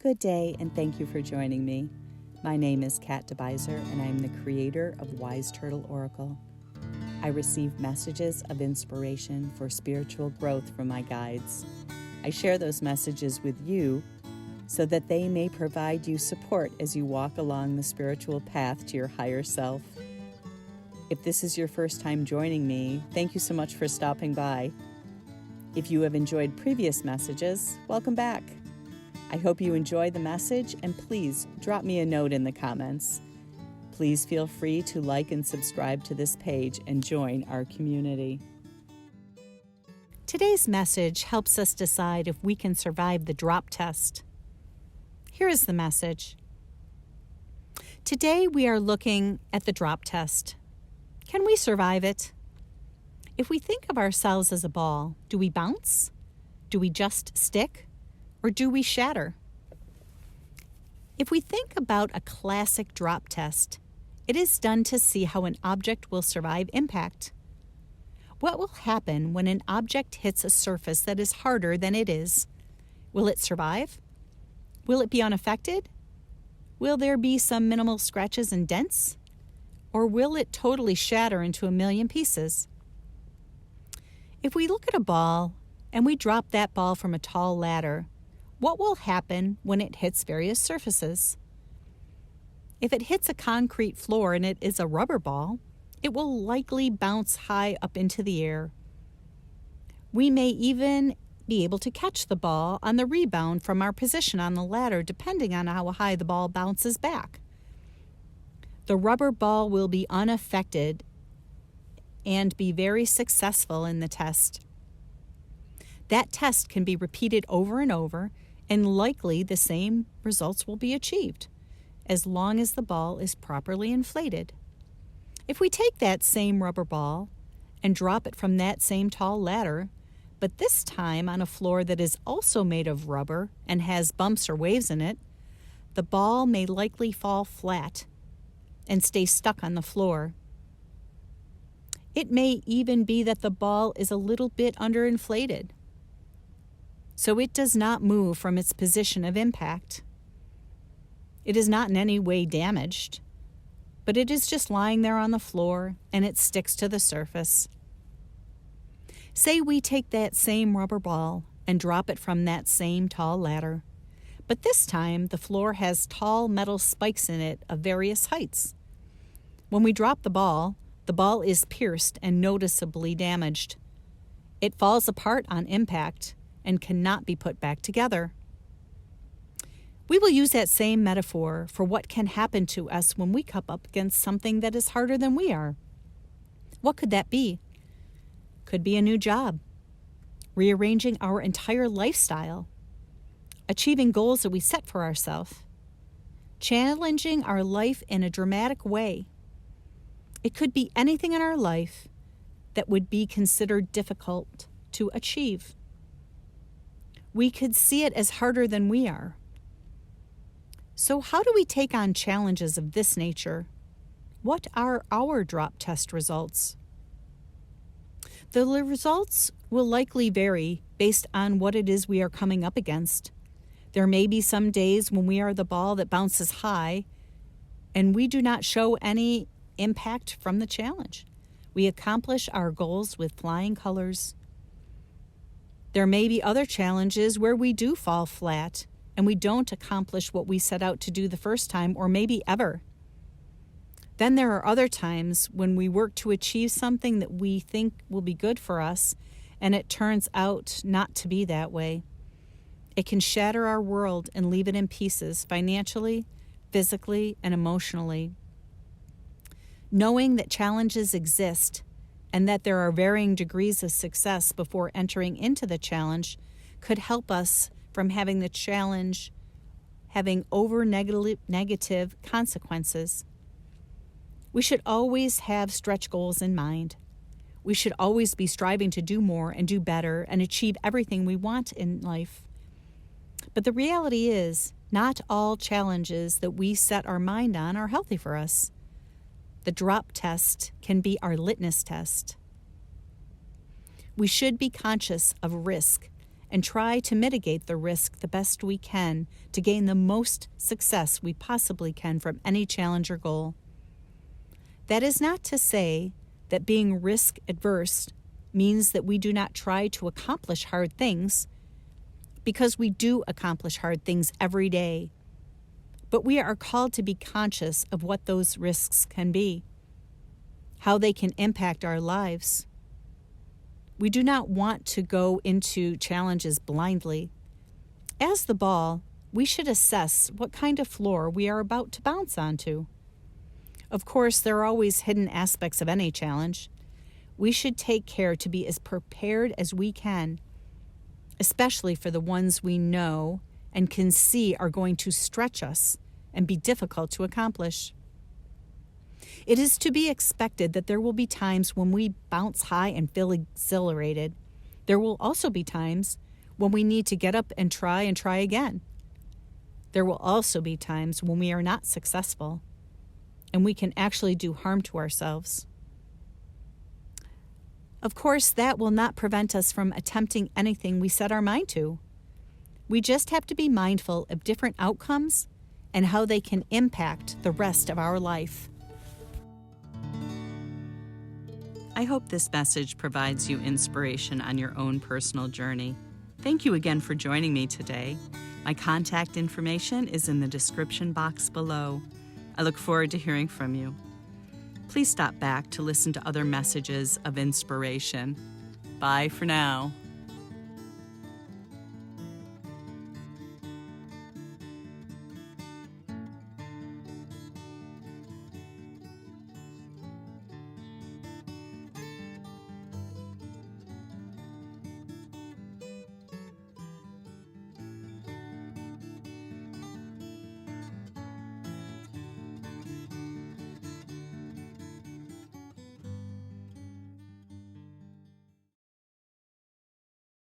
Good day, and thank you for joining me. My name is Kat DeBuyser, and I am the creator of Wise Turtle Oracle. I receive messages of inspiration for spiritual growth from my guides. I share those messages with you so that they may provide you support as you walk along the spiritual path to your higher self. If this is your first time joining me, thank you so much for stopping by. If you have enjoyed previous messages, welcome back. I hope you enjoy the message, and please drop me a note in the comments. Please feel free to like and subscribe to this page and join our community. Today's message helps us decide if we can survive the drop test. Here is the message. Today we are looking at the drop test. Can we survive it? If we think of ourselves as a ball, do we bounce? Do we just stick? Or do we shatter? If we think about a classic drop test, it is done to see how an object will survive impact. What will happen when an object hits a surface that is harder than it is? Will it survive? Will it be unaffected? Will there be some minimal scratches and dents? Or will it totally shatter into a million pieces? If we look at a ball and we drop that ball from a tall ladder, what will happen when it hits various surfaces? If it hits a concrete floor and it is a rubber ball, it will likely bounce high up into the air. We may even be able to catch the ball on the rebound from our position on the ladder, depending on how high the ball bounces back. The rubber ball will be unaffected and be very successful in the test. That test can be repeated over and over, and likely the same results will be achieved, as long as the ball is properly inflated. If we take that same rubber ball and drop it from that same tall ladder, but this time on a floor that is also made of rubber and has bumps or waves in it, the ball may likely fall flat and stay stuck on the floor. It may even be that the ball is a little bit underinflated, so it does not move from its position of impact. It is not in any way damaged, but it is just lying there on the floor and it sticks to the surface. Say we take that same rubber ball and drop it from that same tall ladder, but this time the floor has tall metal spikes in it of various heights. When we drop the ball is pierced and noticeably damaged. It falls apart on impact and cannot be put back together. We will use that same metaphor for what can happen to us when we come up against something that is harder than we are. What could that be? Could be a new job, rearranging our entire lifestyle, achieving goals that we set for ourselves, challenging our life in a dramatic way. It could be anything in our life that would be considered difficult to achieve. We could see it as harder than we are. So how do we take on challenges of this nature? What are our drop test results? The results will likely vary based on what it is we are coming up against. There may be some days when we are the ball that bounces high and we do not show any impact from the challenge. We accomplish our goals with flying colors. There may be other challenges where we do fall flat and we don't accomplish what we set out to do the first time, or maybe ever. Then there are other times when we work to achieve something that we think will be good for us, and it turns out not to be that way. It can shatter our world and leave it in pieces, financially, physically, and emotionally. Knowing that challenges exist and that there are varying degrees of success before entering into the challenge could help us from having the challenge having negative consequences. We should always have stretch goals in mind. We should always be striving to do more and do better and achieve everything we want in life. But the reality is, not all challenges that we set our mind on are healthy for us. The drop test can be our litmus test. We should be conscious of risk and try to mitigate the risk the best we can to gain the most success we possibly can from any challenge or goal. That is not to say that being risk adverse means that we do not try to accomplish hard things, because we do accomplish hard things every day. But we are called to be conscious of what those risks can be, how they can impact our lives. We do not want to go into challenges blindly. As the ball, we should assess what kind of floor we are about to bounce onto. Of course, there are always hidden aspects of any challenge. We should take care to be as prepared as we can, especially for the ones we know and can see are going to stretch us and be difficult to accomplish. It is to be expected that there will be times when we bounce high and feel exhilarated. There will also be times when we need to get up and try again. There will also be times when we are not successful and we can actually do harm to ourselves. Of course, that will not prevent us from attempting anything we set our mind to. We just have to be mindful of different outcomes and how they can impact the rest of our life. I hope this message provides you inspiration on your own personal journey. Thank you again for joining me today. My contact information is in the description box below. I look forward to hearing from you. Please stop back to listen to other messages of inspiration. Bye for now.